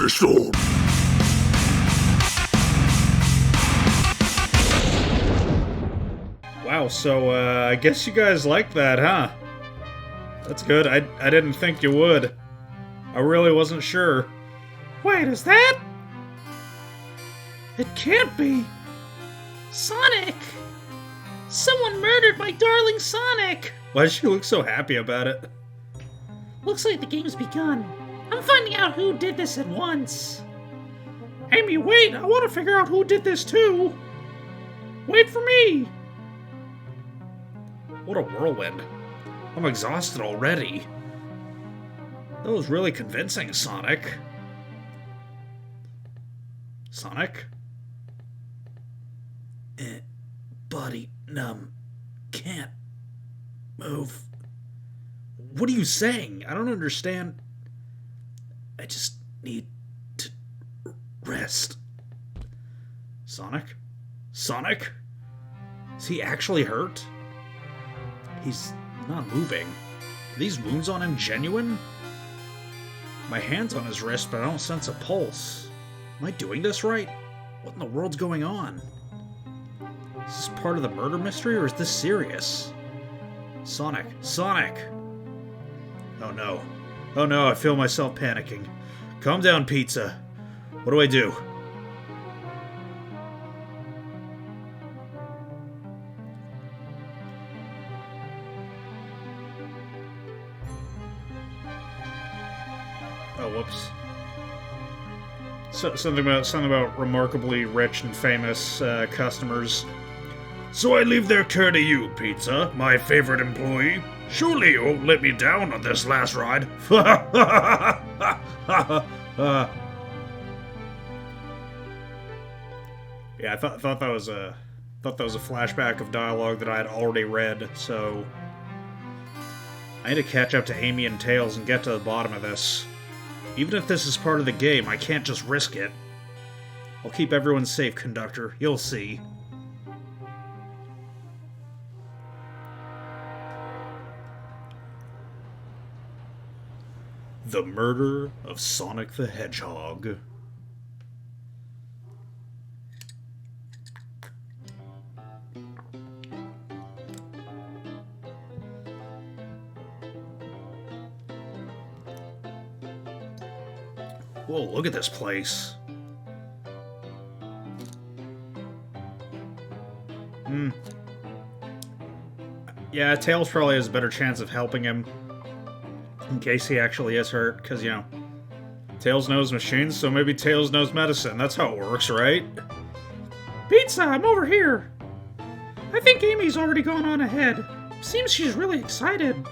storm. Wow, so, I guess you guys like that, huh? That's good. I didn't think you would. I really wasn't sure. Wait, is that? It can't be. Sonic! Someone murdered my darling Sonic! Why does she look so happy about it? Looks like the game's begun. I'm finding out who did this at once. Amy, wait! I want to figure out who did this too! Wait for me! What a whirlwind. I'm exhausted already. That was really convincing, Sonic. Sonic? Body numb. Can't move. What are you saying? I don't understand. I just need to rest. Sonic? Sonic? Is he actually hurt? He's not moving. Are these wounds on him genuine? My hand's on his wrist, but I don't sense a pulse. Am I doing this right? What in the world's going on? Is this part of the murder mystery, or is this serious? Sonic! Sonic! Oh no. Oh no, I feel myself panicking. Calm down, Pizza. What do I do? Oh, whoops. Something about remarkably rich and famous customers. So I leave their care to you, Pizza, my favorite employee. Surely you won't let me down on this last ride. Yeah, I thought that was a flashback of dialogue that I had already read. So I need to catch up to Amy and Tails and get to the bottom of this. Even if this is part of the game, I can't just risk it. I'll keep everyone safe, Conductor. You'll see. The Murder of Sonic the Hedgehog. Whoa, look at this place. Yeah, Tails probably has a better chance of helping him. In case he actually is hurt, because, you know, Tails knows machines, so maybe Tails knows medicine. That's how it works, right? Pizza, I'm over here. I think Amy's already gone on ahead. Seems she's really excited.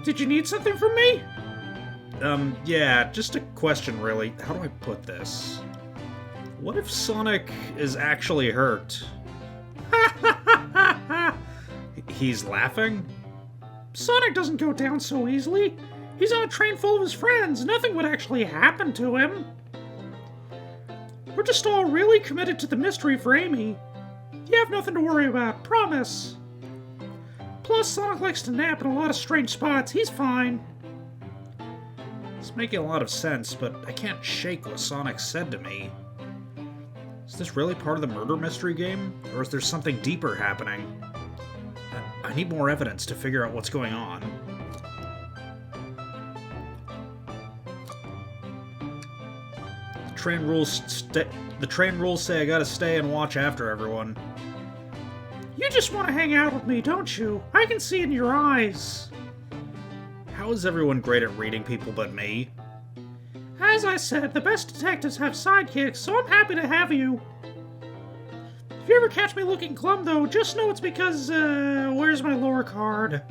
Did you need something from me? Yeah, just a question, really. How do I put this? What if Sonic is actually hurt? He's laughing? Sonic doesn't go down so easily. He's on a train full of his friends. Nothing would actually happen to him. We're just all really committed to the mystery for Amy. You have nothing to worry about, promise. Plus, Sonic likes to nap in a lot of strange spots. He's fine. It's making a lot of sense, but I can't shake what Sonic said to me. Is this really part of the murder mystery game? Or is there something deeper happening? I need more evidence to figure out what's going on. The train rules say I gotta stay and watch after everyone. You just want to hang out with me, don't you? I can see in your eyes. How is everyone great at reading people but me? As I said, the best detectives have sidekicks, so I'm happy to have you. If you ever catch me looking glum, though, just know it's because, where's my lore card?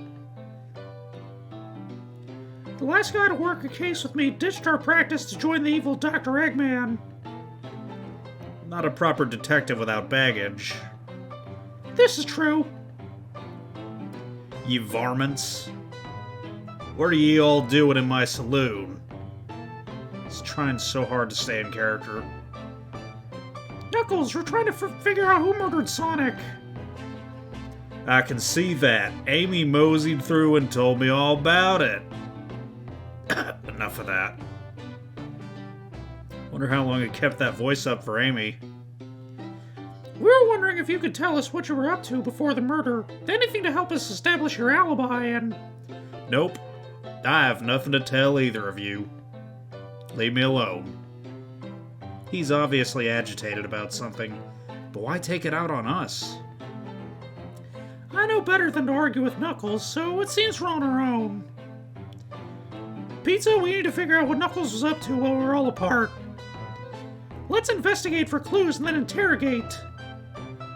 The last guy to work a case with me ditched our practice to join the evil Dr. Eggman. Not a proper detective without baggage. This is true. Ye varmints. What are ye all doing in my saloon? He's trying so hard to stay in character. Knuckles, we're trying to figure out who murdered Sonic. I can see that. Amy moseyed through and told me all about it. Enough of that. Wonder how long it kept that voice up for Amy. We were wondering if you could tell us what you were up to before the murder. Anything to help us establish your alibi and... Nope. I have nothing to tell either of you. Leave me alone. He's obviously agitated about something, but why take it out on us? I know better than to argue with Knuckles, so it seems we're on our own. Pizza, we need to figure out what Knuckles was up to while we were all apart. Let's investigate for clues and then interrogate.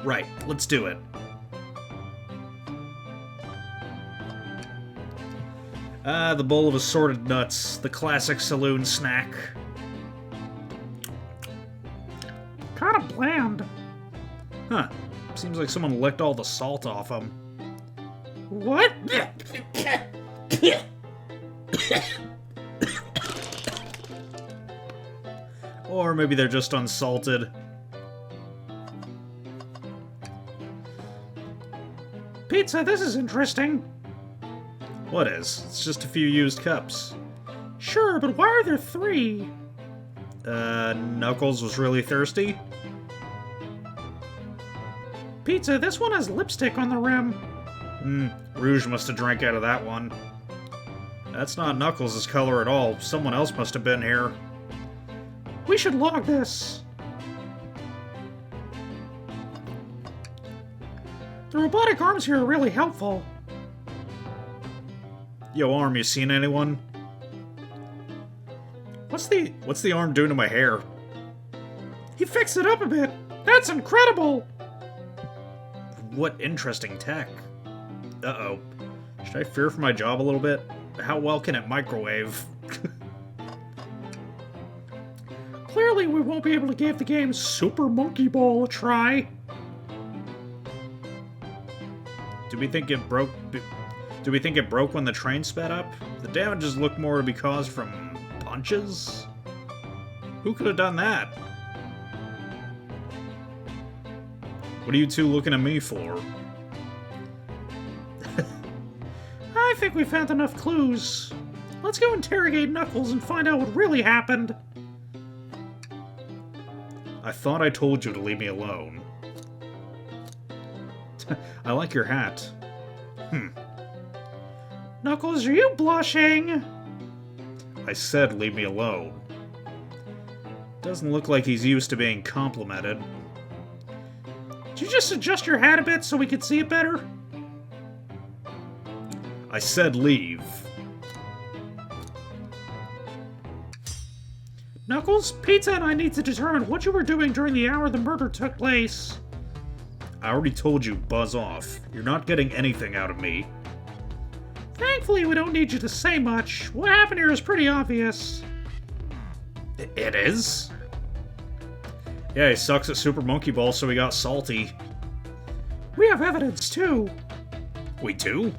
Right, let's do it. The bowl of assorted nuts, the classic saloon snack. Kinda bland. Huh. Seems like someone licked all the salt off them. What? Or maybe they're just unsalted. Pizza, this is interesting. What is? It's just a few used cups. Sure, but why are there 3? Knuckles was really thirsty? Pizza, this one has lipstick on the rim. Rouge must have drank out of that one. That's not Knuckles' color at all. Someone else must have been here. We should log this. The robotic arms here are really helpful. Yo, arm, you seen anyone? What's the arm doing to my hair? He fixed it up a bit. That's incredible! What interesting tech. Uh-oh. Should I fear for my job a little bit? How well can it microwave? Clearly we won't be able to give the game Super Monkey Ball a try. Do we think it broke when the train sped up? The damages look more to be caused from punches? Who could have done that? What are you two looking at me for? I think we found enough clues. Let's go interrogate Knuckles and find out what really happened. I thought I told you to leave me alone. I like your hat. Knuckles, are you blushing? I said leave me alone. Doesn't look like he's used to being complimented. Did you just adjust your hat a bit so we could see it better? I said leave. Knuckles, Pizza and I need to determine what you were doing during the hour the murder took place. I already told you, buzz off. You're not getting anything out of me. Thankfully, we don't need you to say much. What happened here is pretty obvious. It is? Yeah, he sucks at Super Monkey Ball, so he got salty. We have evidence, too. We do?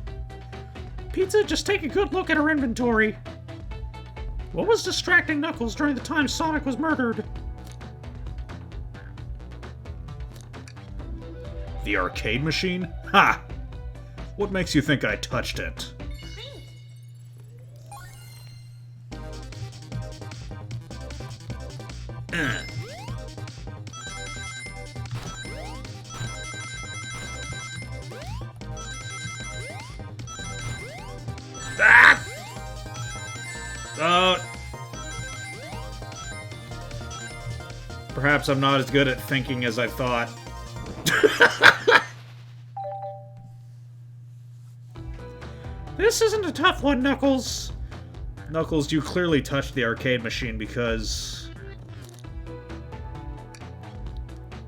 Pizza, just take a good look at our inventory. What was distracting Knuckles during the time Sonic was murdered? The arcade machine? Ha! What makes you think I touched it? Ah! Perhaps I'm not as good at thinking as I thought. This isn't a tough one, Knuckles. Knuckles, you clearly touched the arcade machine because...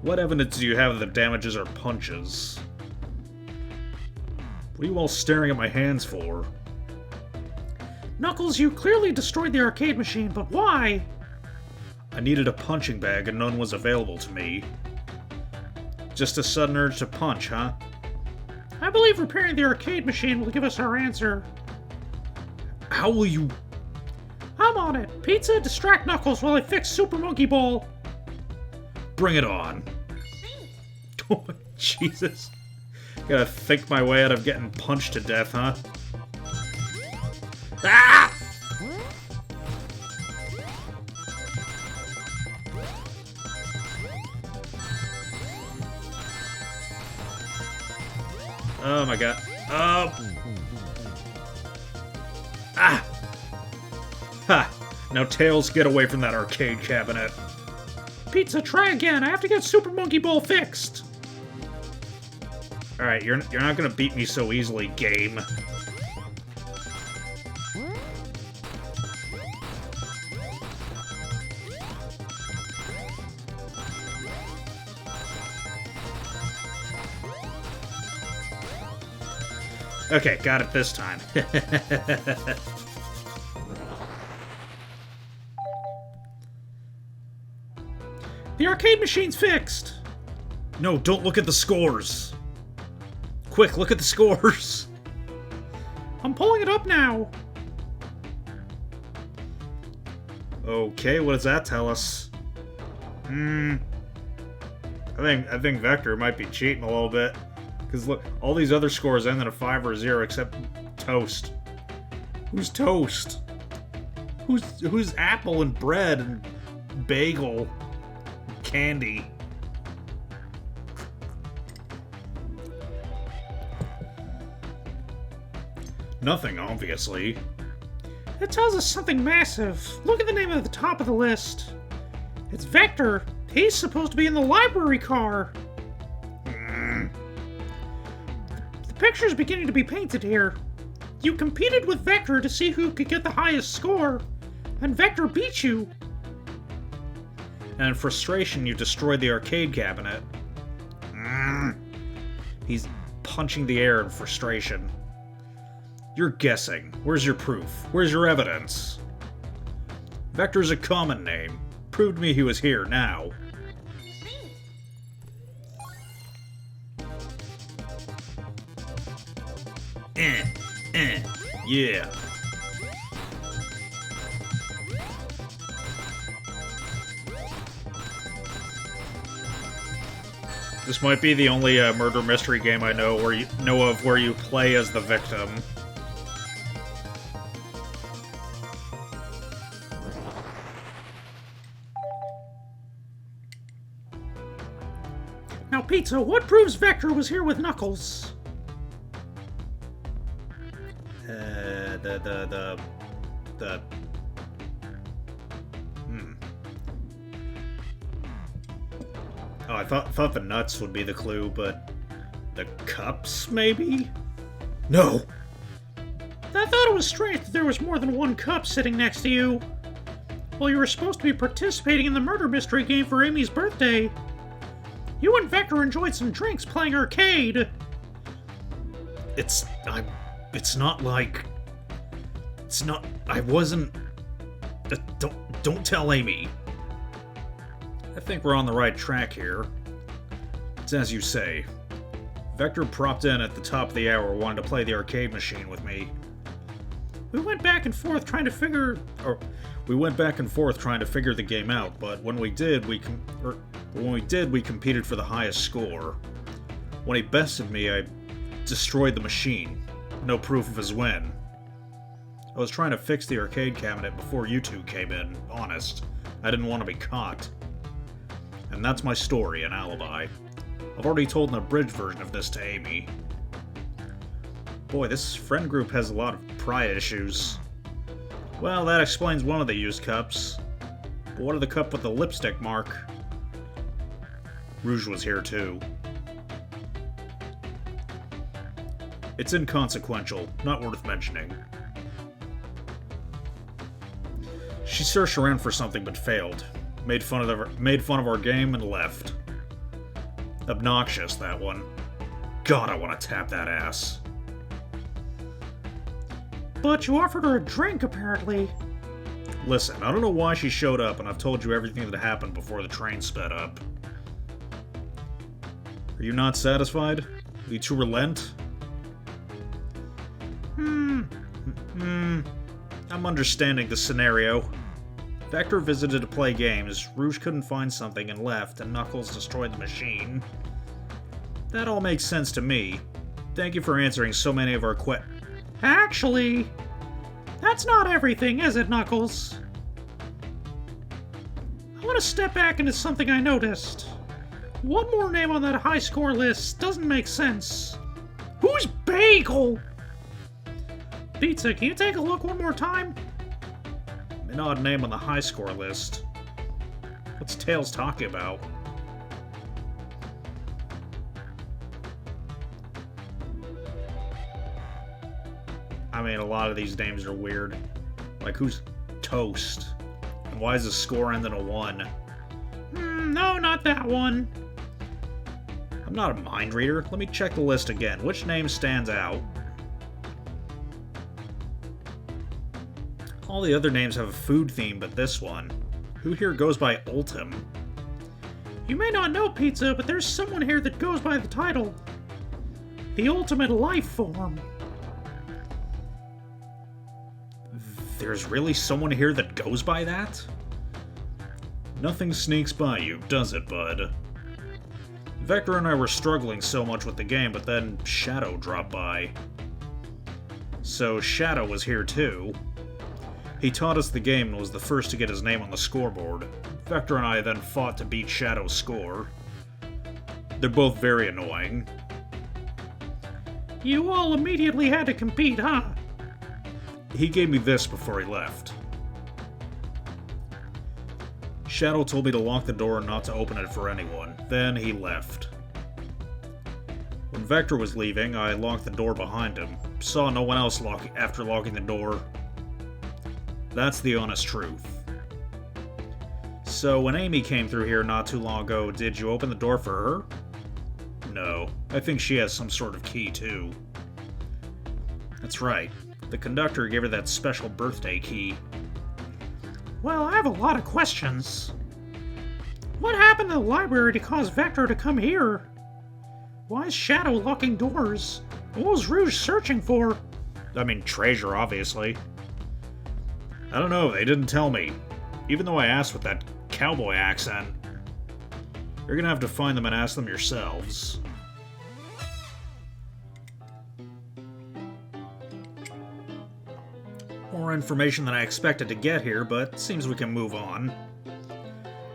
What evidence do you have that the damages are punches? What are you all staring at my hands for? Knuckles, you clearly destroyed the arcade machine, but why? I needed a punching bag and none was available to me. Just a sudden urge to punch, huh? I believe repairing the arcade machine will give us our answer. How will you... I'm on it. Pizza, distract Knuckles while I fix Super Monkey Ball. Bring it on. Oh, Jesus. Gotta think my way out of getting punched to death, huh? Ah! Oh my god. Oh! Ah! Ha! Now Tails, get away from that arcade cabinet. Pizza, try again. I have to get Super Monkey Ball fixed. Alright, you're not gonna beat me so easily, game. Okay, got it this time. The arcade machine's fixed. No, don't look at the scores. Quick, look at the scores. I'm pulling it up now. Okay, what does that tell us? I think Vector might be cheating a little bit. Because look, all these other scores end in a 5 or a 0 except Toast. Who's Toast? Who's Apple and bread and bagel, candy? Nothing, obviously. It tells us something massive. Look at the name at the top of the list. It's Vector. He's supposed to be in the library car. The picture's beginning to be painted here. You competed with Vector to see who could get the highest score, and Vector beat you. And in frustration, you destroyed the arcade cabinet. He's punching the air in frustration. You're guessing. Where's your proof? Where's your evidence? Vector's a common name. Prove to me he was here now. Yeah. This might be the only murder mystery game I know where you play as the victim. Now, Pizza, what proves Vector was here with Knuckles? Oh, I thought the nuts would be the clue, but the cups, maybe? No! I thought it was strange that there was more than one cup sitting next to you. Well, you were supposed to be participating in the murder mystery game for Amy's birthday. You and Vector enjoyed some drinks playing arcade. It's not like... I wasn't... Don't tell Amy. I think we're on the right track here. It's as you say. Vector propped in at the top of the hour, wanted to play the arcade machine with me. We went back and forth trying to figure the game out, but when we did, we competed for the highest score. When he bested me, I destroyed the machine. No proof of his win. I was trying to fix the arcade cabinet before you two came in, honest. I didn't want to be caught. And that's my story and alibi. I've already told an abridged version of this to Amy. Boy, this friend group has a lot of pride issues. Well, that explains one of the used cups. But what of the cup with the lipstick mark? Rouge was here too. It's inconsequential, not worth mentioning. She searched around for something but failed. Made fun of our game and left. Obnoxious, that one. God, I want to tap that ass. But you offered her a drink, apparently. Listen, I don't know why she showed up, and I've told you everything that happened before the train sped up. Are you not satisfied? Are you to relent? I'm understanding the scenario. Vector visited to play games, Rouge couldn't find something and left, and Knuckles destroyed the machine. That all makes sense to me. Thank you for answering so many of our Actually, that's not everything, is it, Knuckles? I want to step back into something I noticed. One more name on that high score list doesn't make sense. Who's Bagel? Pizza, can you take a look one more time? An odd name on the high score list. What's Tails talking about? I mean, a lot of these names are weird. Like, who's Toast? And why is the score end in a 1? No, not that one. I'm not a mind reader. Let me check the list again. Which name stands out? All the other names have a food theme, but this one. Who here goes by Ultim? You may not know, Pizza, but there's someone here that goes by the title. The Ultimate Life Form. There's really someone here that goes by that? Nothing sneaks by you, does it, bud? Vector and I were struggling so much with the game, but then Shadow dropped by. So Shadow was here too. He taught us the game and was the first to get his name on the scoreboard. Vector and I then fought to beat Shadow's score. They're both very annoying. You all immediately had to compete, huh? He gave me this before he left. Shadow told me to lock the door and not to open it for anyone. Then he left. When Vector was leaving, I locked the door behind him. Saw no one else after locking the door. That's the honest truth. So when Amy came through here not too long ago, did you open the door for her? No. I think she has some sort of key, too. That's right. The conductor gave her that special birthday key. Well, I have a lot of questions. What happened to the library to cause Vector to come here? Why is Shadow locking doors? What was Rouge searching for? I mean, treasure, obviously. I don't know, they didn't tell me. Even though I asked with that cowboy accent. You're gonna have to find them and ask them yourselves. More information than I expected to get here, but seems we can move on.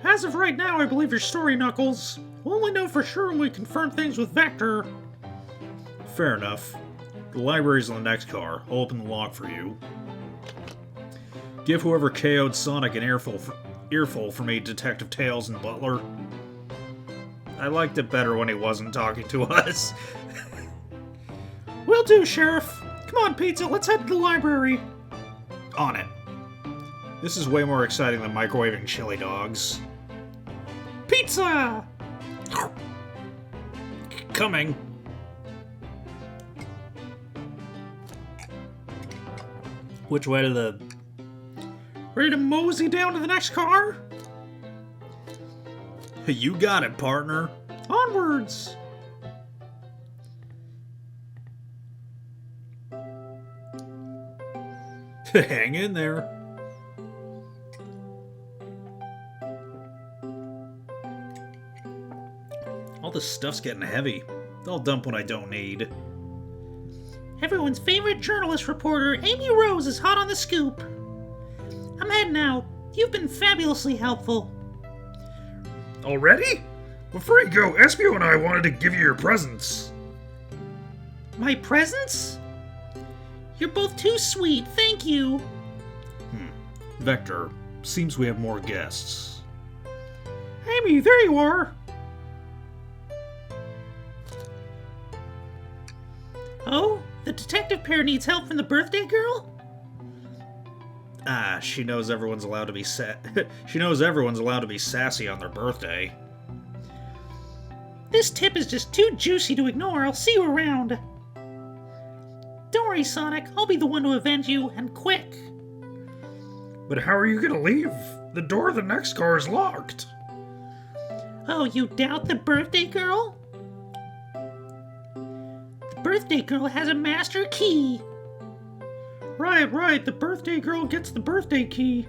As of right now, I believe your story, Knuckles. We'll only know for sure when we confirm things with Vector. Fair enough. The library's on the next car. I'll open the lock for you. Give whoever KO'd Sonic an earful for me, Detective Tails and Butler. I liked it better when he wasn't talking to us. Will do, Sheriff. Come on, Pizza, let's head to the library. On it. This is way more exciting than microwaving chili dogs. Pizza! Coming. Which way to the... Ready to mosey down to the next car? You got it, partner. Onwards! Hang in there. All this stuff's getting heavy. I'll dump what I don't need. Everyone's favorite journalist reporter, Amy Rose, is hot on the scoop. I'm heading out. You've been fabulously helpful. Already? Before you go, Espio and I wanted to give you your presents. My presents? You're both too sweet, thank you. Vector, seems we have more guests. Amy, there you are. Oh, the detective pair needs help from the birthday girl? Ah, she knows everyone's allowed to be she knows everyone's allowed to be sassy on their birthday. This tip is just too juicy to ignore. I'll see you around. Don't worry, Sonic. I'll be the one to avenge you, and quick. But how are you gonna leave? The door of the next car is locked. Oh, you doubt the birthday girl? The birthday girl has a master key. Right. The birthday girl gets the birthday key.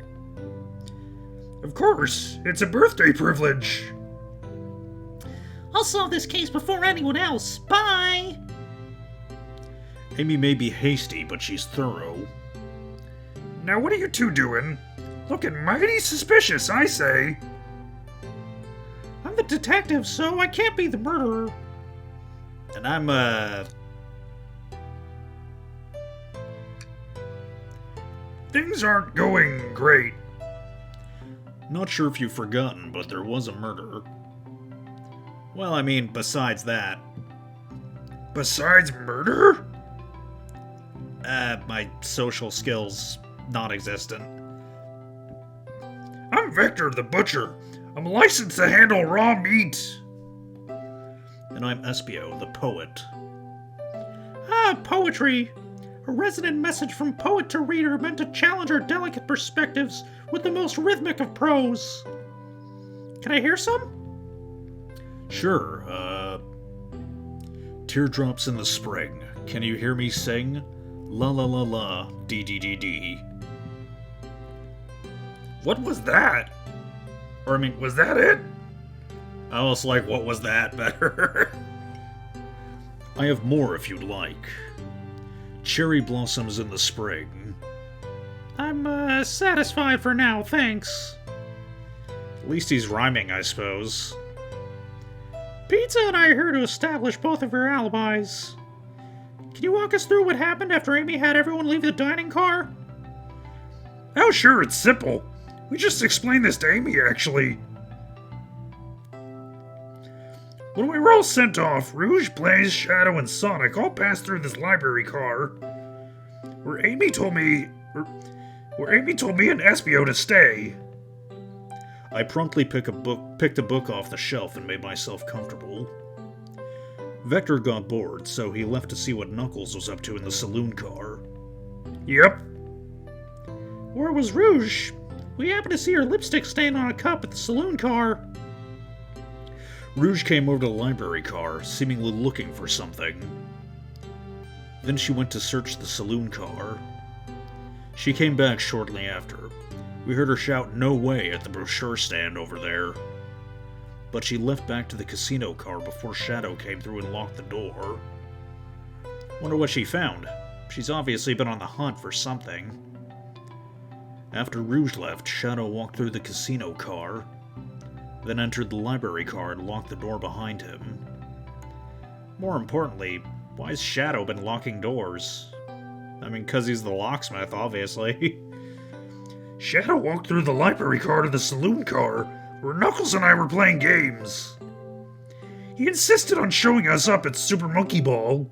Of course, it's a birthday privilege. I'll solve this case before anyone else. Bye! Amy may be hasty, but she's thorough. Now what are you two doing? Looking mighty suspicious, I say. I'm the detective, so I can't be the murderer. And I'm, Things aren't going great. Not sure if you've forgotten, but there was a murder. Well, I mean, besides that. Besides murder? My social skills, non-existent. I'm Vector the Butcher. I'm licensed to handle raw meat. And I'm Espio the Poet. Poetry. A resonant message from poet to reader meant to challenge our delicate perspectives with the most rhythmic of prose. Can I hear some? Sure, Teardrops in the spring. Can you hear me sing? La la la la, dee dee dee dee. What was that? Or, I mean, was that it? I almost like what was that better. I have more if you'd like. Cherry blossoms in the spring. I'm, satisfied for now, thanks. At least he's rhyming, I suppose. Pizza and I are here to establish both of your alibis. Can you walk us through what happened after Amy had everyone leave the dining car? Oh, sure, it's simple. We just explained this to Amy, actually. When we were all sent off, Rouge, Blaze, Shadow, and Sonic all passed through this library car, where Amy told me and Espio to stay. I promptly picked a book off the shelf and made myself comfortable. Vector got bored, so he left to see what Knuckles was up to in the saloon car. Yep. Where was Rouge? We happened to see her lipstick stain on a cup at the saloon car. Rouge came over to the library car, seemingly looking for something. Then she went to search the saloon car. She came back shortly after. We heard her shout "No way" at the brochure stand over there. But she left back to the casino car before Shadow came through and locked the door. Wonder what she found. She's obviously been on the hunt for something. After Rouge left, Shadow walked through the casino car, then entered the library car and locked the door behind him. More importantly, why's Shadow been locking doors? I mean, 'cause he's the locksmith, obviously. Shadow walked through the library car to the saloon car, where Knuckles and I were playing games. He insisted on showing us up at Super Monkey Ball.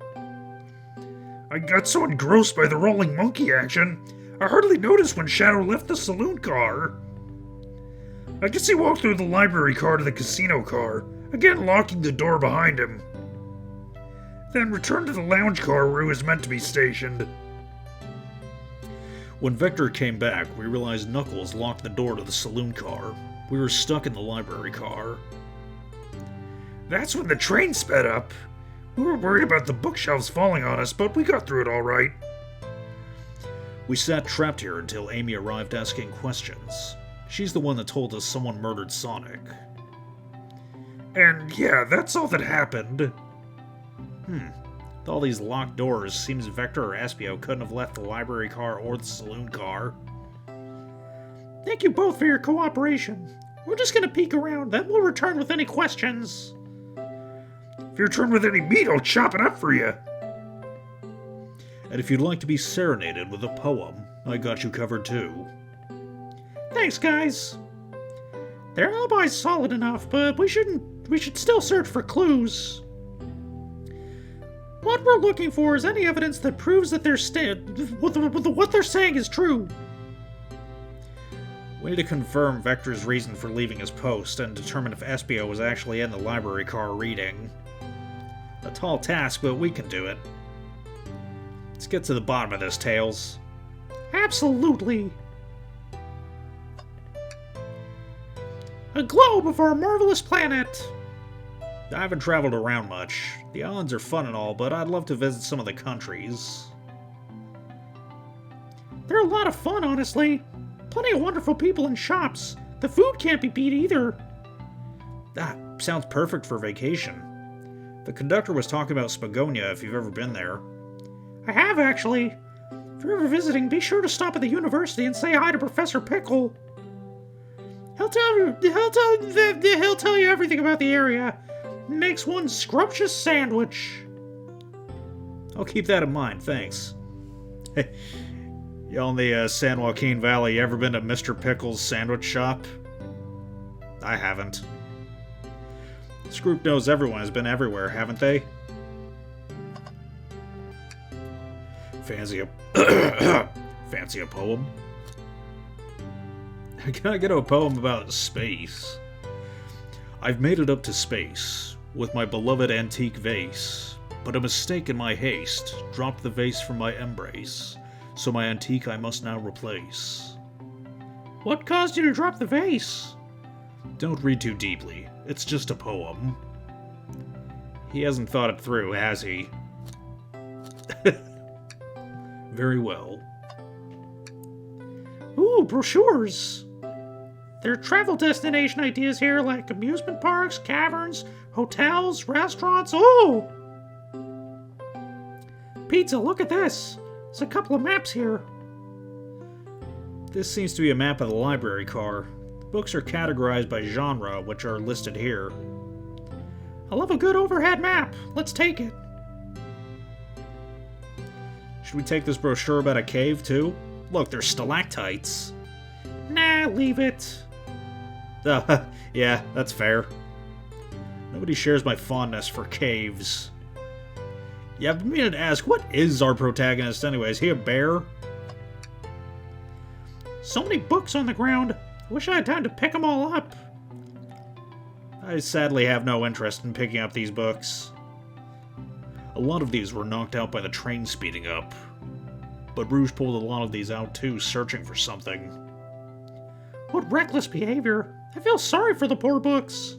I got so engrossed by the rolling monkey action, I hardly noticed when Shadow left the saloon car. I guess he walked through the library car to the casino car, again locking the door behind him. Then returned to the lounge car where he was meant to be stationed. When Vector came back, we realized Knuckles locked the door to the saloon car. We were stuck in the library car. That's when the train sped up. We were worried about the bookshelves falling on us, but we got through it all right. We sat trapped here until Amy arrived asking questions. She's the one that told us someone murdered Sonic. And yeah, that's all that happened. With all these locked doors, seems Vector or Espio couldn't have left the library car or the saloon car. Thank you both for your cooperation. We're just gonna peek around, then we'll return with any questions. If you return with any meat, I'll chop it up for you. And if you'd like to be serenaded with a poem, I got you covered too. Thanks, guys. Their alibi's solid enough, but we should still search for clues. What we're looking for is any evidence that proves that what they're saying is true. We need to confirm Vector's reason for leaving his post and determine if Espio was actually in the library car reading. A tall task, but we can do it. Let's get to the bottom of this, Tails. Absolutely. A globe of our marvelous planet. I haven't traveled around much. The islands are fun and all, but I'd love to visit some of the countries. They're a lot of fun, honestly. Plenty of wonderful people and shops. The food can't be beat either. That sounds perfect for vacation. The conductor was talking about Spagonia if you've ever been there. I have, actually. If you're ever visiting, be sure to stop at the university and say hi to Professor Pickle. He'll tell you everything about the area. Makes one scrumptious sandwich. I'll keep that in mind, thanks. Y'all in the San Joaquin Valley ever been to Mr. Pickle's sandwich shop? I haven't. This group knows everyone has been everywhere, haven't they? Fancy a poem? Can I get a poem about space? I've made it up to space with my beloved antique vase, but a mistake in my haste dropped the vase from my embrace, so my antique I must now replace. What caused you to drop the vase? Don't read too deeply, it's just a poem. He hasn't thought it through, has he? Very well. Ooh, brochures! There are travel destination ideas here like amusement parks, caverns, hotels, restaurants. Oh! Pizza, look at this. There's a couple of maps here. This seems to be a map of the library car. The books are categorized by genre, which are listed here. I love a good overhead map. Let's take it. Should we take this brochure about a cave, too? Look, there's stalactites. Nah, leave it. Yeah, that's fair. Nobody shares my fondness for caves. Yeah, I've been meaning to ask, what is our protagonist anyway? Is he a bear? So many books on the ground. I wish I had time to pick them all up. I sadly have no interest in picking up these books. A lot of these were knocked out by the train speeding up. But Rouge pulled a lot of these out too, searching for something. What reckless behavior. I feel sorry for the poor books.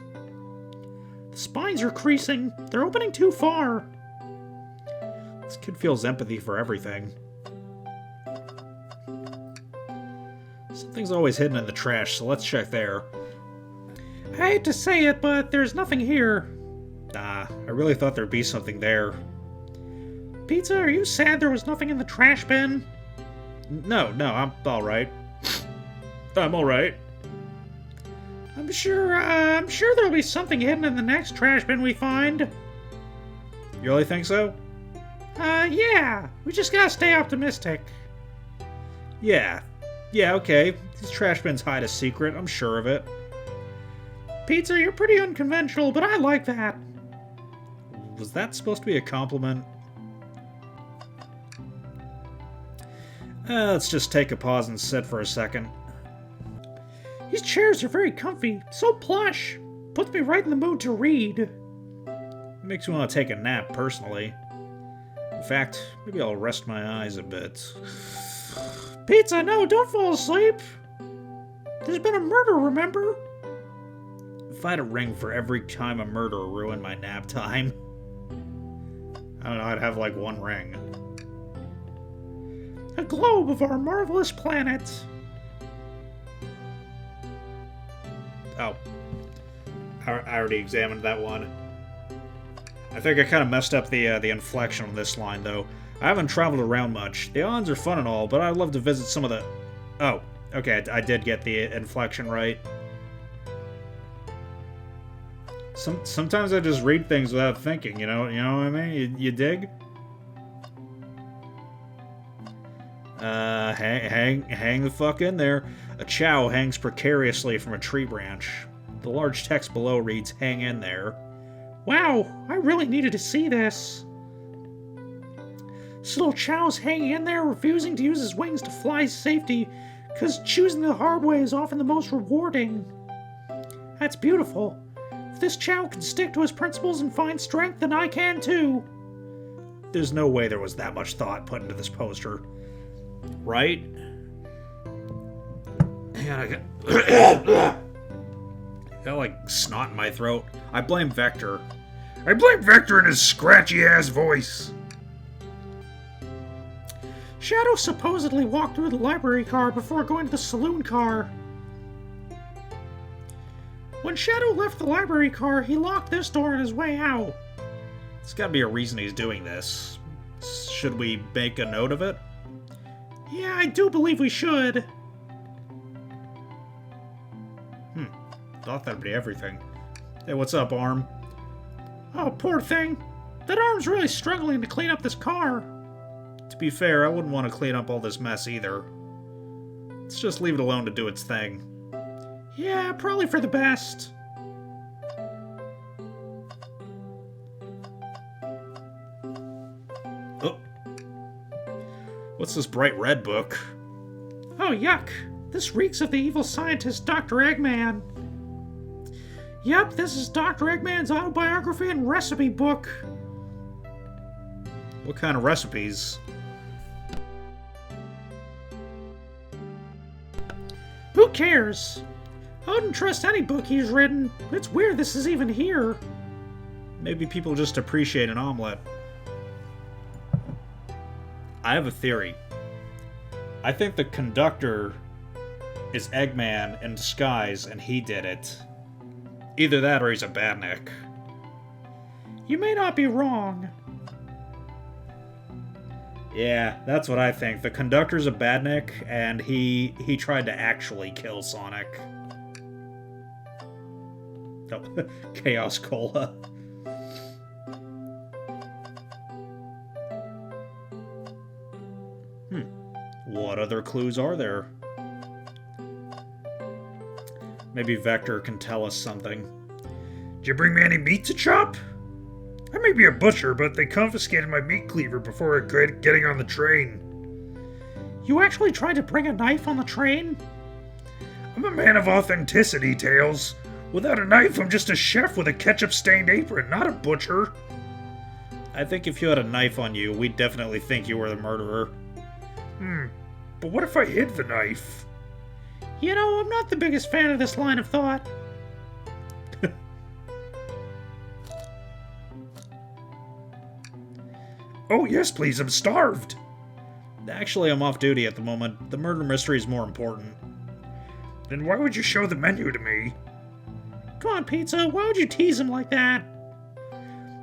The spines are creasing. They're opening too far. This kid feels empathy for everything. Something's always hidden in the trash, so let's check there. I hate to say it, but there's nothing here. Nah, I really thought there'd be something there. Pizza, are you sad there was nothing in the trash bin? No, I'm alright. I'm alright. I'm sure there'll be something hidden in the next trash bin we find. You really think so? Yeah. We just gotta stay optimistic. Yeah, okay. These trash bins hide a secret, I'm sure of it. Pizza, you're pretty unconventional, but I like that. Was that supposed to be a compliment? Let's just take a pause and sit for a second. These chairs are very comfy, so plush. Puts me right in the mood to read. Makes me want to take a nap, personally. In fact, maybe I'll rest my eyes a bit. Pizza, no, don't fall asleep. There's been a murder, remember? If I had a ring for every time a murder ruined my nap time, I don't know, I'd have like one ring. A globe of our marvelous planet. Oh. I already examined that one. I think I kind of messed up the inflection on this line, though. I haven't traveled around much. The islands are fun and all, but I'd love to visit some of the... Oh, okay, I did get the inflection right. Sometimes I just read things without thinking, you know what I mean? You dig? Hang the fuck in there. A chow hangs precariously from a tree branch. The large text below reads, "Hang in there." Wow, I really needed to see this. This little chow's hanging in there, refusing to use his wings to fly safety, because choosing the hard way is often the most rewarding. That's beautiful. If this chow can stick to his principles and find strength, then I can too. There's no way there was that much thought put into this poster. Right? Hang on, I got like snot in my throat. I blame Vector. I blame Vector and his scratchy-ass voice. Shadow supposedly walked through the library car before going to the saloon car. When Shadow left the library car, he locked this door on his way out. There's gotta be a reason he's doing this. Should we make a note of it? Yeah, I do believe we should. Thought that'd be everything. Hey, what's up, Arm? Oh, poor thing. That arm's really struggling to clean up this car. To be fair, I wouldn't want to clean up all this mess either. Let's just leave it alone to do its thing. Yeah, probably for the best. Oh. What's this bright red book? Oh, yuck. This reeks of the evil scientist Dr. Eggman. Yep, this is Dr. Eggman's autobiography and recipe book. What kind of recipes? Who cares? I wouldn't trust any book he's written. It's weird this is even here. Maybe people just appreciate an omelet. I have a theory. I think the conductor is Eggman in disguise and he did it. Either that or he's a badnik. You may not be wrong. Yeah, that's what I think. The conductor's a badnik and he tried to actually kill Sonic. Oh, Chaos Cola. What other clues are there? Maybe Vector can tell us something. Did you bring me any meat to chop? I may be a butcher, but they confiscated my meat cleaver before getting on the train. You actually tried to bring a knife on the train? I'm a man of authenticity, Tails. Without a knife, I'm just a chef with a ketchup-stained apron, not a butcher. I think if you had a knife on you, we'd definitely think you were the murderer. But what if I hid the knife? You know, I'm not the biggest fan of this line of thought. Oh, yes, please, I'm starved. Actually, I'm off duty at the moment. The murder mystery is more important. Then why would you show the menu to me? Come on, Pizza, why would you tease him like that?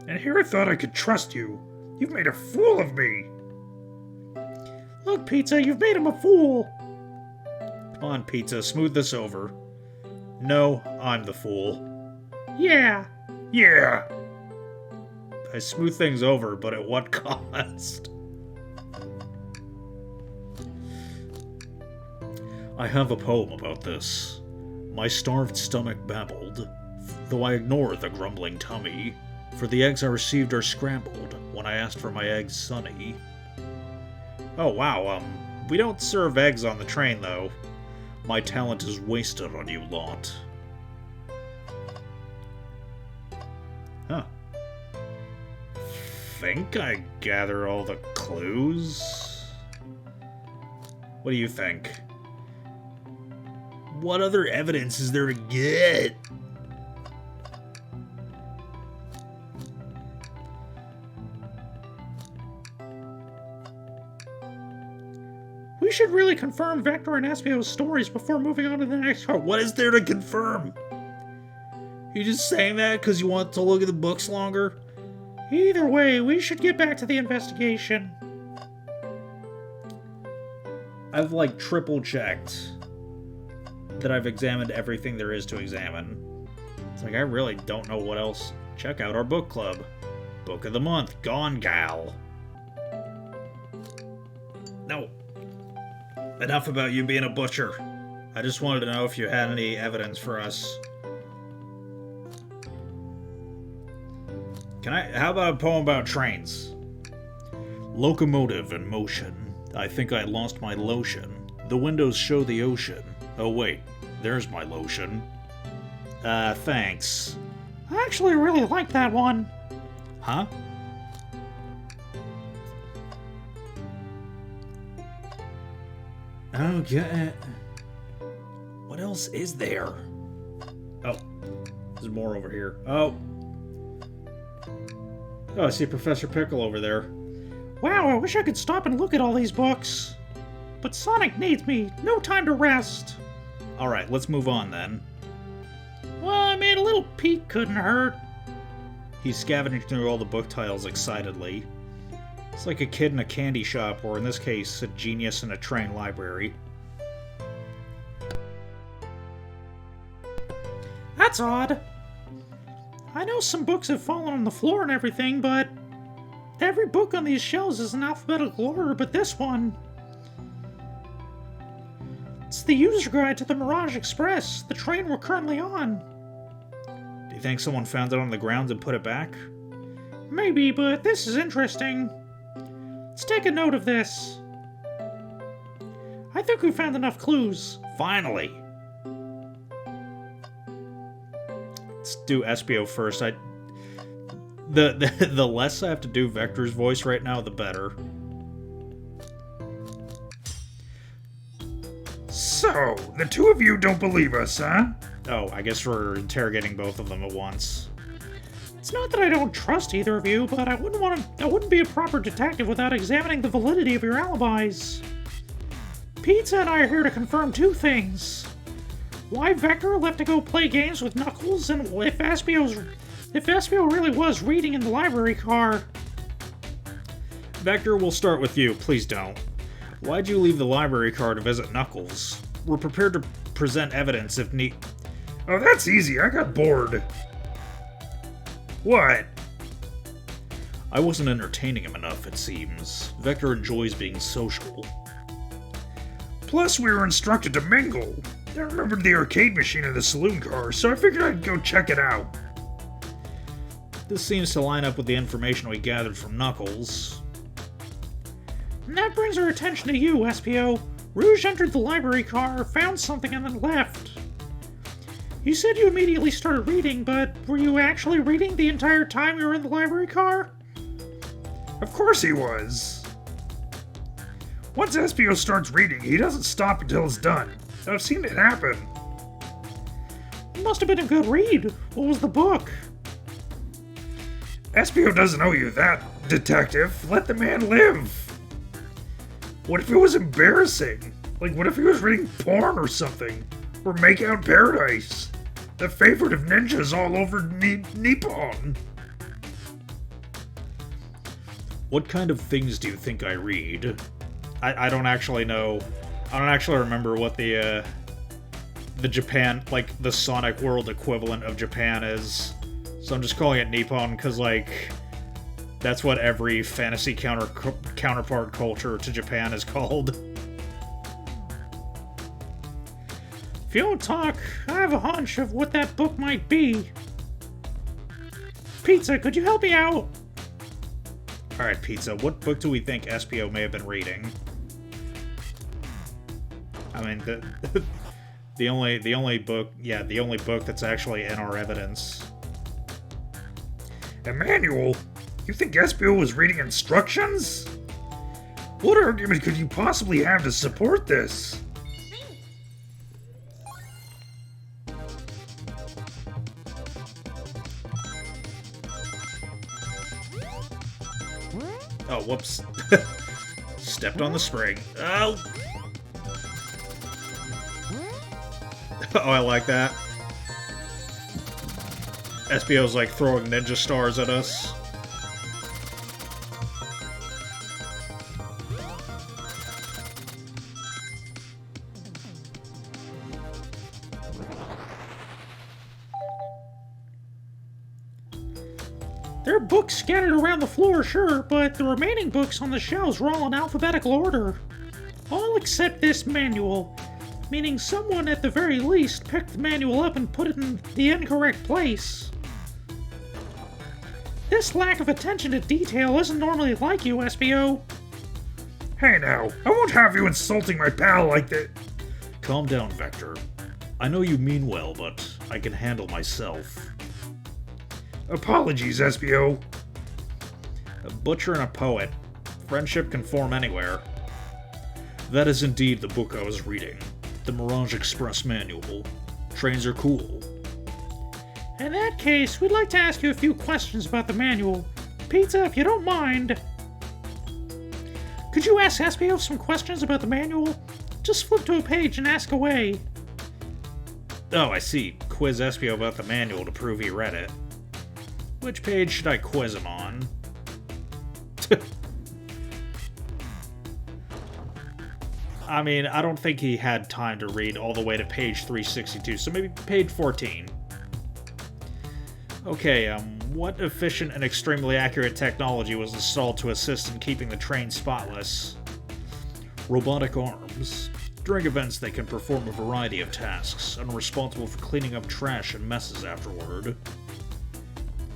And here I thought I could trust you. You've made a fool of me. Look, Pizza, you've made him a fool. Come on, Pizza, smooth this over. No, I'm the fool. Yeah. Yeah. I smooth things over, but at what cost? I have a poem about this. My starved stomach babbled, though I ignore the grumbling tummy, for the eggs I received are scrambled when I asked for my eggs sunny. Oh wow, we don't serve eggs on the train though. My talent is wasted on you lot. Huh. Think I gather all the clues? What do you think? What other evidence is there to get? We should really confirm Vector and Espio's stories before moving on to the next part. What is there to confirm? You just saying that because you want to look at the books longer? Either way, we should get back to the investigation. I've like triple checked that I've examined everything there is to examine. It's like I really don't know what else. Check out our book club. Book of the month, Gone Gal. No. Enough about you being a butcher. I just wanted to know if you had any evidence for us. How about a poem about trains? Locomotive in motion. I think I lost my lotion. The windows show the ocean. Oh wait, there's my lotion. Thanks. I actually really like that one. Huh? Okay. What else is there? Oh, there's more over here. Oh, I see Professor Pickle over there. Wow, I wish I could stop and look at all these books. But Sonic needs me. No time to rest. Alright, let's move on then. Well, I mean, a little peek couldn't hurt. He's scavenging through all the book titles excitedly. It's like a kid in a candy shop, or in this case, a genius in a train library. That's odd. I know some books have fallen on the floor and everything, but Every book on these shelves is in alphabetical order, but this one... It's the user guide to the Mirage Express, the train we're currently on. Do you think someone found it on the ground and put it back? Maybe, but this is interesting. Let's take a note of this. I think we found enough clues. Finally! Let's do Espio first. The less I have to do Vector's voice right now, the better. So, the two of you don't believe us, huh? Oh, I guess we're interrogating both of them at once. It's not that I don't trust either of you, but I wouldn't be a proper detective without examining the validity of your alibis. Pizza and I are here to confirm two things. Why Vector left to go play games with Knuckles, and if Espio really was reading in the library car. Vector, we'll start with you. Please don't. Why'd you leave the library car to visit Knuckles? We're prepared to present evidence if need... Oh, that's easy. I got bored. What? I wasn't entertaining him enough, it seems. Vector enjoys being social. Plus, we were instructed to mingle. I remembered the arcade machine in the saloon car, so I figured I'd go check it out. This seems to line up with the information we gathered from Knuckles. And that brings our attention to you, Espio. Rouge entered the library car, found something, and then left. You said you immediately started reading, but were you actually reading the entire time you were in the library car? Of course he was. Once Espio starts reading, he doesn't stop until it's done. I've seen it happen. It must have been a good read. What was the book? Espio doesn't owe you that, detective. Let the man live. What if it was embarrassing? Like, what if he was reading porn or something? Or Make Out Paradise? The favorite of ninjas all over Nippon. What kind of things do you think I read? I don't actually know. I don't actually remember what the Japan, like, the Sonic World equivalent of Japan is. So I'm just calling it Nippon because, like, that's what every fantasy counterpart culture to Japan is called. If you don't talk, I have a hunch of what that book might be. Pizza, could you help me out? Alright, Pizza, what book do we think Espio may have been reading? I mean, the only book that's actually in our evidence. A manual? You think Espio was reading instructions? What argument could you possibly have to support this? Oh, whoops. Stepped on the spring. Oh! Oh, I like that. Espio's like throwing ninja stars at us. There are books scattered around the floor, sure, but the remaining books on the shelves were all in alphabetical order. All except this manual, meaning someone at the very least picked the manual up and put it in the incorrect place. This lack of attention to detail isn't normally like you, Espio. Hey now, I won't have you insulting my pal like that. Calm down, Vector. I know you mean well, but I can handle myself. Apologies, Espio. A butcher and a poet. Friendship can form anywhere. That is indeed the book I was reading. The Mirage Express Manual. Trains are cool. In that case, we'd like to ask you a few questions about the manual. Pizza, if you don't mind. Could you ask Espio some questions about the manual? Just flip to a page and ask away. Oh, I see. Quiz Espio about the manual to prove he read it. Which page should I quiz him on? I mean, I don't think he had time to read all the way to page 362, so maybe page 14. Okay, What efficient and extremely accurate technology was installed to assist in keeping the train spotless? Robotic arms. During events, they can perform a variety of tasks, and are responsible for cleaning up trash and messes afterward.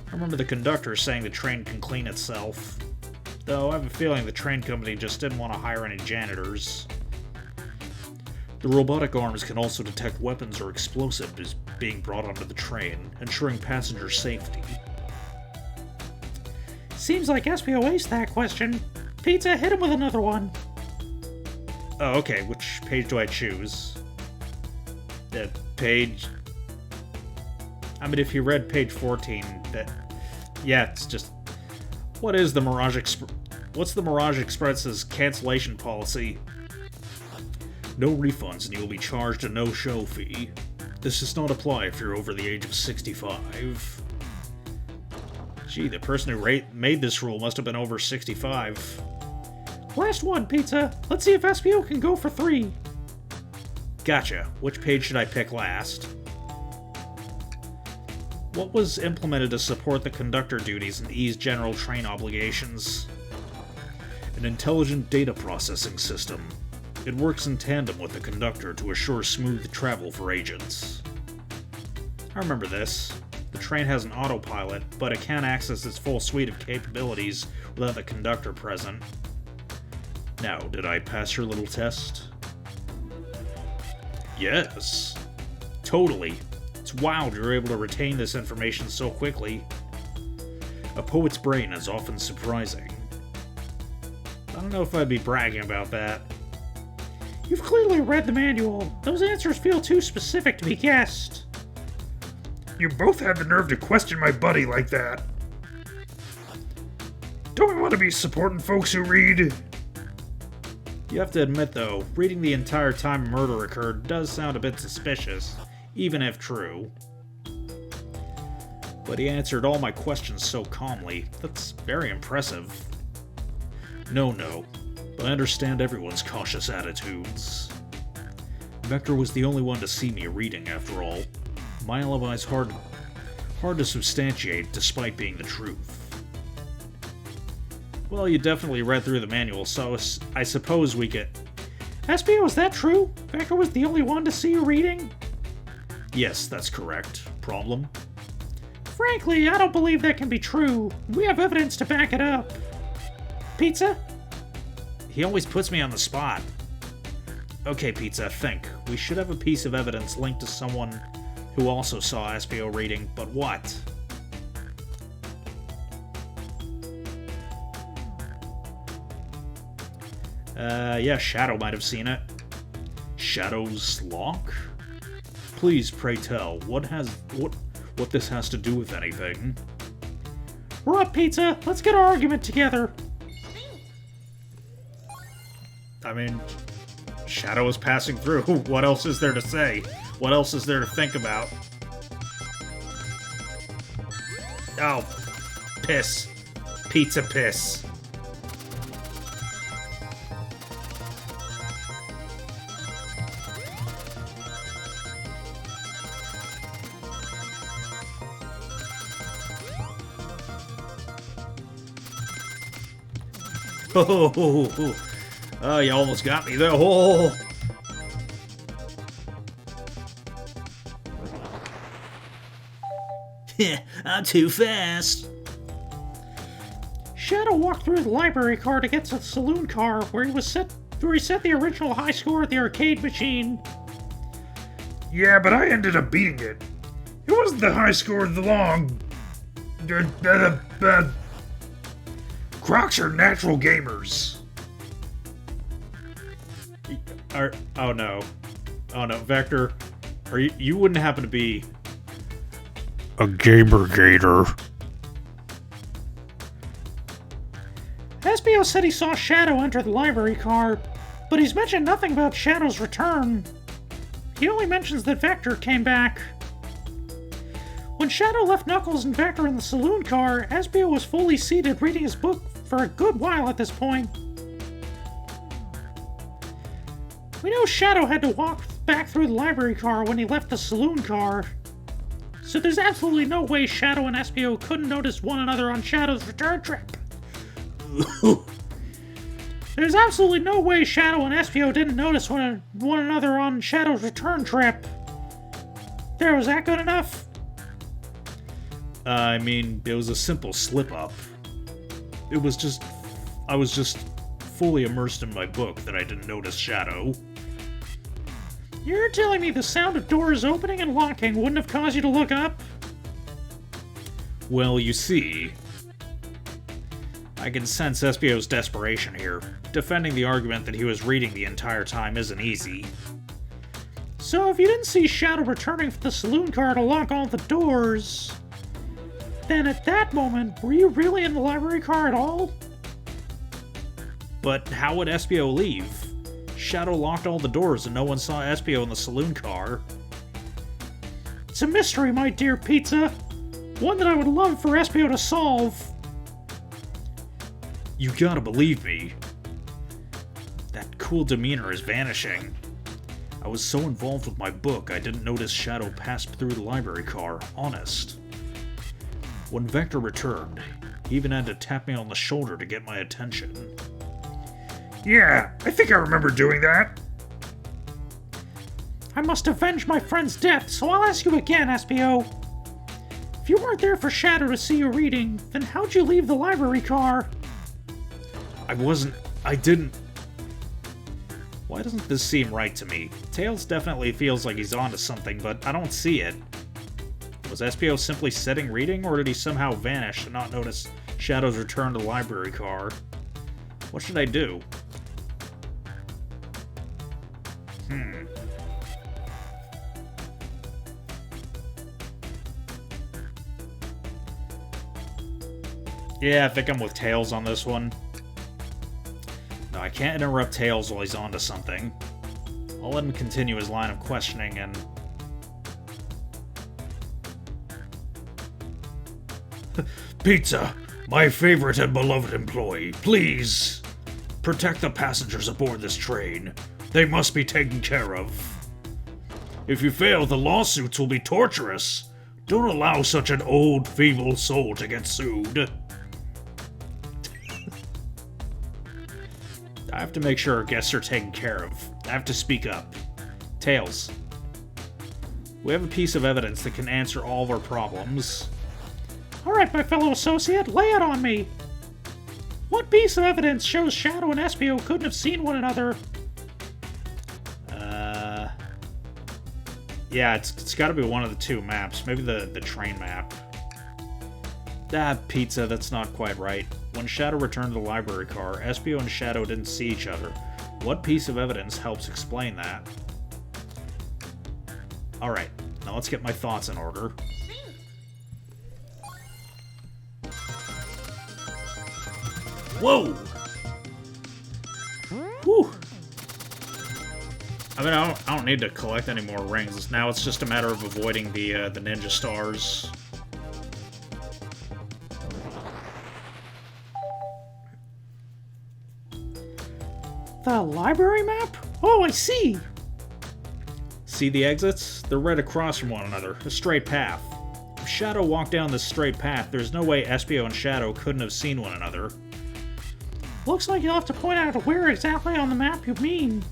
I remember the conductor saying the train can clean itself. Though I have a feeling the train company just didn't want to hire any janitors. The robotic arms can also detect weapons or explosives being brought onto the train, ensuring passenger safety. Seems like SPO aced that question. Pizza, hit him with another one. Oh, okay, which page do I choose? The page... I mean, if you read page 14, that... Yeah, it's just... What is the Mirage Express... What's the Mirage Express's cancellation policy? No refunds and you will be charged a no-show fee. This does not apply if you're over the age of 65. Gee, the person who made this rule must have been over 65. Last one, Pizza. Let's see if SPO can go for 3. Gotcha. Which page should I pick last? What was implemented to support the conductor duties and ease general train obligations? An intelligent data processing system. It works in tandem with the conductor to assure smooth travel for agents. I remember this. The train has an autopilot, but it can't access its full suite of capabilities without the conductor present. Now, did I pass your little test? Yes. Totally. It's wild you're able to retain this information so quickly. A poet's brain is often surprising. I don't know if I'd be bragging about that. You've clearly read the manual. Those answers feel too specific to be guessed. You both have the nerve to question my buddy like that. Don't we want to be supporting folks who read? You have to admit, though, reading the entire time a murder occurred does sound a bit suspicious, even if true. But he answered all my questions so calmly. That's very impressive. No, but I understand everyone's cautious attitudes. Vector was the only one to see me reading, after all. My alibi's hard to substantiate, despite being the truth. Well, you definitely read through the manual, so I suppose we get... SPO, is that true? Vector was the only one to see you reading? Yes, that's correct. Problem? Frankly, I don't believe that can be true. We have evidence to back it up. Pizza? He always puts me on the spot. Okay, Pizza, think. We should have a piece of evidence linked to someone who also saw SPO reading, but what? Yeah, Shadow might have seen it. Shadow's lock? Please, pray tell, what this has to do with anything? We're up, Pizza. Let's get our argument together. I mean, Shadow is passing through. What else is there to say? What else is there to think about? Oh, piss. Pizza piss. Oh, you almost got me there. Oh. I'm too fast. Shadow walked through the library car to get to the saloon car, where he set the original high score at the arcade machine. Yeah, but I ended up beating it. It wasn't the high score of the long... Crocs are natural gamers. Oh no, Vector, you wouldn't happen to be a gamer gator? SPO said he saw Shadow enter the library car, but he's mentioned nothing about Shadow's return. He only mentions that Vector came back. When Shadow left Knuckles and Vector in the saloon car, SPO was fully seated reading his book for a good while at this point. We know Shadow had to walk back through the library car when he left the saloon car. So there's absolutely no way Shadow and Espio couldn't notice one another on Shadow's return trip. There's absolutely no way Shadow and Espio didn't notice one another on Shadow's return trip. There, was that good enough? I mean, it was a simple slip-up. I was just fully immersed in my book that I didn't notice Shadow. You're telling me the sound of doors opening and locking wouldn't have caused you to look up? Well, you see, I can sense Espio's desperation here. Defending the argument that he was reading the entire time isn't easy. So if you didn't see Shadow returning from the saloon car to lock all the doors, then at that moment, were you really in the library car at all? But how would Espio leave? Shadow locked all the doors and no one saw Espio in the saloon car. It's a mystery, my dear Pizza. One that I would love for Espio to solve. You gotta believe me. That cool demeanor is vanishing. I was so involved with my book I didn't notice Shadow passed through the library car, honest. When Vector returned, he even had to tap me on the shoulder to get my attention. Yeah, I think I remember doing that. I must avenge my friend's death, so I'll ask you again, Espio. If you weren't there for Shadow to see you reading, then how'd you leave the library car? I didn't. Why doesn't this seem right to me? Tails definitely feels like he's onto something, but I don't see it. Was Espio simply sitting reading, or did he somehow vanish and not notice Shadow's return to the library car? What should I do? Yeah, I think I'm with Tails on this one. No, I can't interrupt Tails while he's onto something. I'll let him continue his line of questioning and... Pizza, my favorite and beloved employee, please protect the passengers aboard this train. They must be taken care of. If you fail, the lawsuits will be torturous. Don't allow such an old, feeble soul to get sued. I have to make sure our guests are taken care of. I have to speak up. Tails, we have a piece of evidence that can answer all of our problems. Alright, my fellow associate, lay it on me. What piece of evidence shows Shadow and Espio couldn't have seen one another? Yeah, it's gotta be one of the two maps. Maybe the train map. Pizza, that's not quite right. When Shadow returned to the library car, Espio and Shadow didn't see each other. What piece of evidence helps explain that? Alright, now let's get my thoughts in order. Whoa! Whew! I mean, I don't need to collect any more rings. Now it's just a matter of avoiding the ninja stars. The library map? Oh, I see! See the exits? They're right across from one another, a straight path. If Shadow walked down this straight path, there's no way Espio and Shadow couldn't have seen one another. Looks like you'll have to point out where exactly on the map you mean.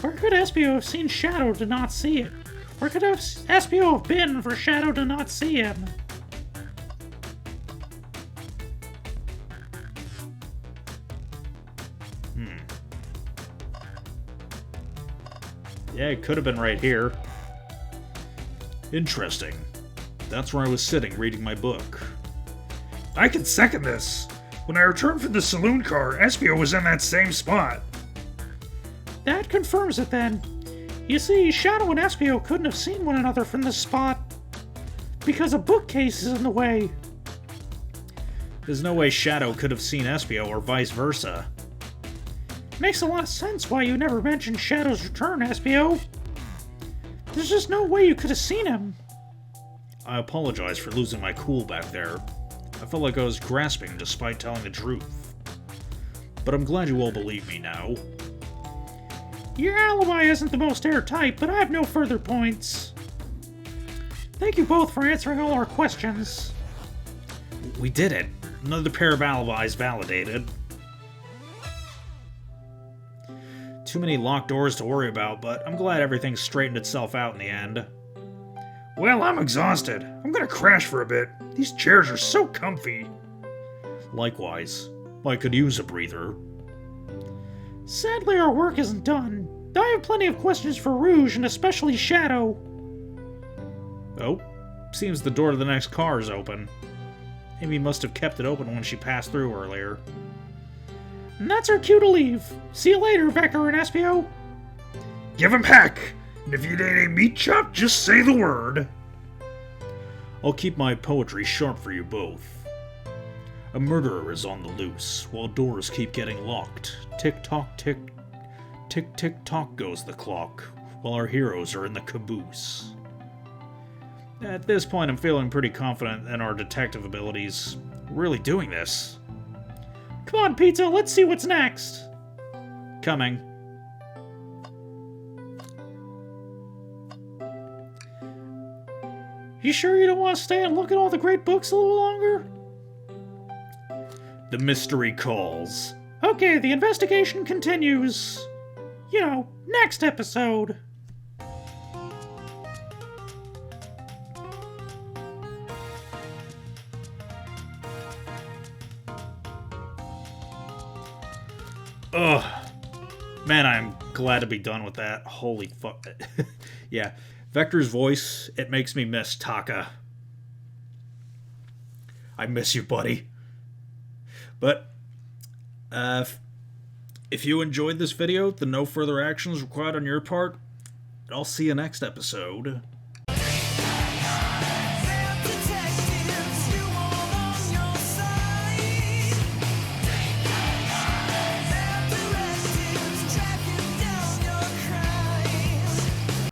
Where could Espio have seen Shadow to not see it? Where could Espio have been for Shadow to not see him? Yeah, it could have been right here. Interesting. That's where I was sitting, reading my book. I can second this. When I returned from the saloon car, Espio was in that same spot. That confirms it then. You see, Shadow and Espio couldn't have seen one another from this spot because a bookcase is in the way. There's no way Shadow could have seen Espio or vice versa. Makes a lot of sense why you never mentioned Shadow's return, Espio. There's just no way you could have seen him. I apologize for losing my cool back there. I felt like I was grasping despite telling the truth. But I'm glad you all believe me now. Your alibi isn't the most airtight, but I have no further points. Thank you both for answering all our questions. We did it. Another pair of alibis validated. Too many locked doors to worry about, but I'm glad everything straightened itself out in the end. Well, I'm exhausted. I'm gonna crash for a bit. These chairs are so comfy. Likewise, I could use a breather. Sadly, our work isn't done. I have plenty of questions for Rouge and especially Shadow. Oh, seems the door to the next car is open. Amy must have kept it open when she passed through earlier. And that's our cue to leave. See you later, Vector and Espio. Give him heck! And if you need a meat chop, just say the word. I'll keep my poetry sharp for you both. A murderer is on the loose, while doors keep getting locked. Tick-tock, tick. Tick-tick-tock goes the clock, while our heroes are in the caboose. At this point, I'm feeling pretty confident in our detective abilities. We're really doing this. Come on, Pizza, let's see what's next. Coming. You sure you don't want to stay and look at all the great books a little longer? The mystery calls. Okay, the investigation continues. You know, next episode. Ugh. Man, I'm glad to be done with that. Holy fuck. Yeah. Vector's voice, it makes me miss Taka. I miss you, buddy. But, if you enjoyed this video, then no further actions required on your part. I'll see you next episode.